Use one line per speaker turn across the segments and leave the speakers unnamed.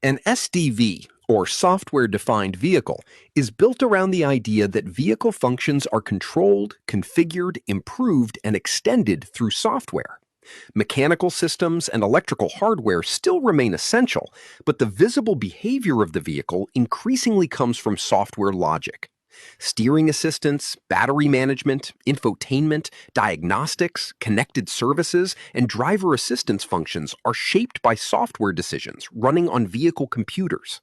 An SDV, or software-defined vehicle, is built around the idea that vehicle functions are controlled, configured, improved, and extended through software. Mechanical systems and electrical hardware still remain essential, but the visible behavior of the vehicle increasingly comes from software logic. Steering assistance, battery management, infotainment, diagnostics, connected services, and driver assistance functions are shaped by software decisions running on vehicle computers.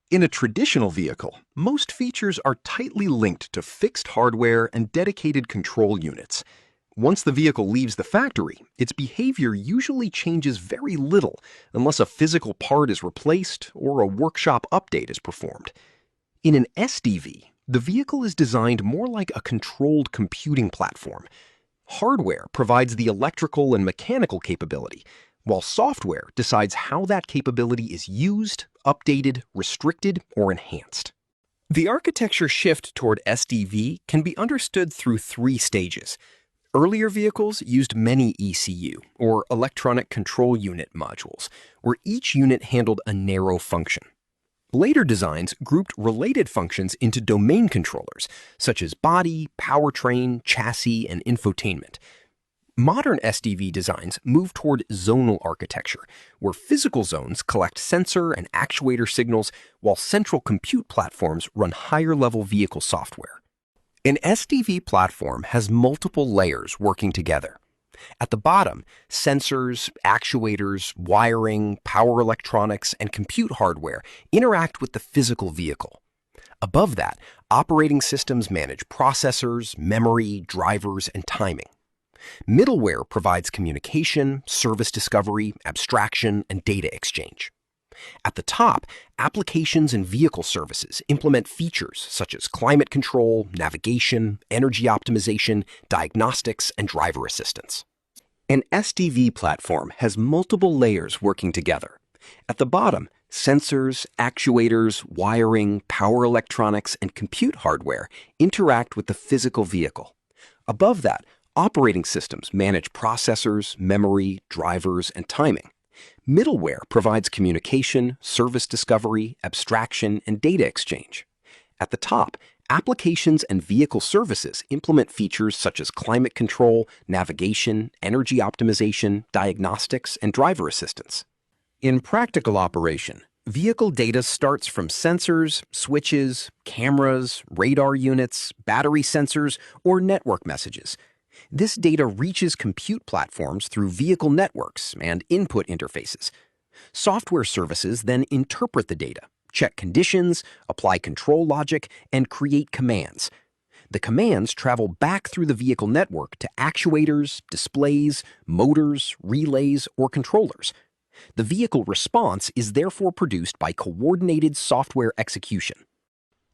In a traditional vehicle, most features are tightly linked to fixed hardware and dedicated control units. Once the vehicle leaves the factory, its behavior usually changes very little unless a physical part is replaced or a workshop update is performed. In an SDV, the vehicle is designed more like a controlled computing platform. Hardware provides the electrical and mechanical capability, while software decides how that capability is used, updated, restricted, or enhanced. The architecture shift toward SDV can be understood through three stages. Earlier vehicles used many ECU, or electronic control unit modules, where each unit handled a narrow function. Later designs grouped related functions into domain controllers, such as body, powertrain, chassis, and infotainment. Modern SDV designs move toward zonal architecture, where physical zones collect sensor and actuator signals, while central compute platforms run higher-level vehicle software. An SDV platform has multiple layers working together. At the bottom, sensors, actuators, wiring, power electronics, and compute hardware interact with the physical vehicle. Above that, operating systems manage processors, memory, drivers, and timing. Middleware provides communication, service discovery, abstraction, and data exchange. At the top, applications and vehicle services implement features such as climate control, navigation, energy optimization, diagnostics, and driver assistance. An SDV platform has multiple layers working together. At the bottom, sensors, actuators, wiring, power electronics, and compute hardware interact with the physical vehicle. Above that, operating systems manage processors, memory, drivers, and timing. Middleware provides communication, service discovery, abstraction, and data exchange. At the top, applications and vehicle services implement features such as climate control, navigation, energy optimization, diagnostics, and driver assistance. In practical operation, vehicle data starts from sensors, switches, cameras, radar units, battery sensors, or network messages. This data reaches compute platforms through vehicle networks and input interfaces. Software services then interpret the data, check conditions, apply control logic, and create commands. The commands travel back through the vehicle network to actuators, displays, motors, relays, or controllers. The vehicle response is therefore produced by coordinated software execution.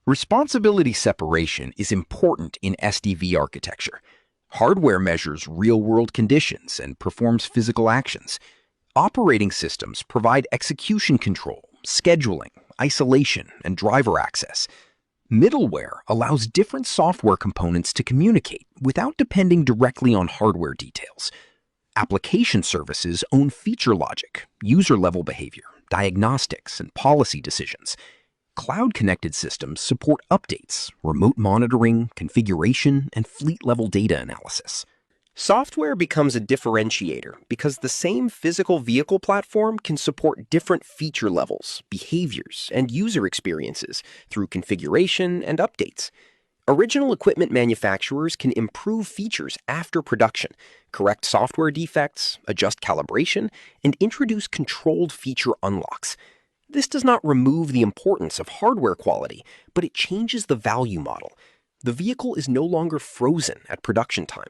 Responsibility separation is important in SDV architecture. Hardware measures real-world conditions and performs physical actions. Operating systems provide execution control, scheduling, isolation, and driver access. Middleware allows different software components to communicate without depending directly on hardware details. Application services own feature logic, user-level behavior, diagnostics, and policy decisions. Cloud-connected systems support updates, remote monitoring, configuration, and fleet-level data analysis. Software becomes a differentiator because the same physical vehicle platform can support different feature levels, behaviors, and user experiences through configuration and updates. Original equipment manufacturers can improve features after production, correct software defects, adjust calibration, and introduce controlled feature unlocks. This does not remove the importance of hardware quality, but it changes the value model. The vehicle is no longer frozen at production time.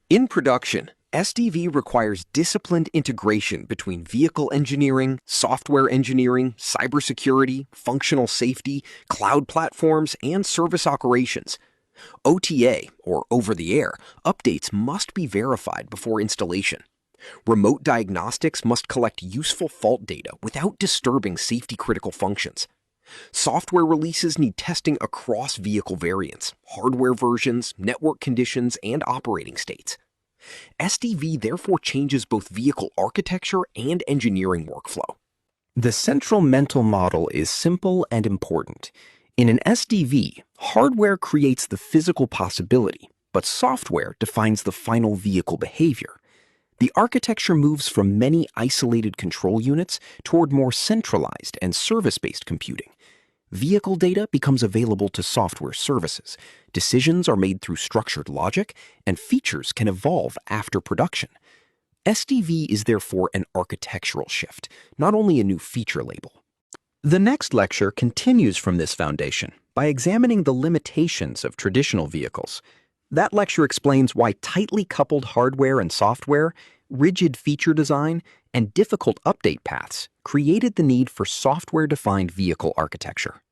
In production, SDV requires disciplined integration between vehicle engineering, software engineering, cybersecurity, functional safety, cloud platforms, and service operations. OTA, or over-the-air, updates must be verified before installation. Remote diagnostics must collect useful fault data without disturbing safety-critical functions. Software releases need testing across vehicle variants, hardware versions, network conditions, and operating states. SDV therefore changes both vehicle architecture and engineering workflow. The central mental model is simple and important. In an SDV, hardware creates the physical possibility, but software defines the final vehicle behavior. The architecture moves from many isolated control units toward more centralized and service-based computing. Vehicle data becomes available to software services, decisions are made through structured logic, and features can evolve after production. SDV is therefore an architectural shift, not only a new feature label. The next lecture continues from this foundation by examining the limitations of traditional vehicles. That lecture explains why tightly coupled hardware and software, rigid feature design, and difficult update paths created the need for software-defined vehicle architecture.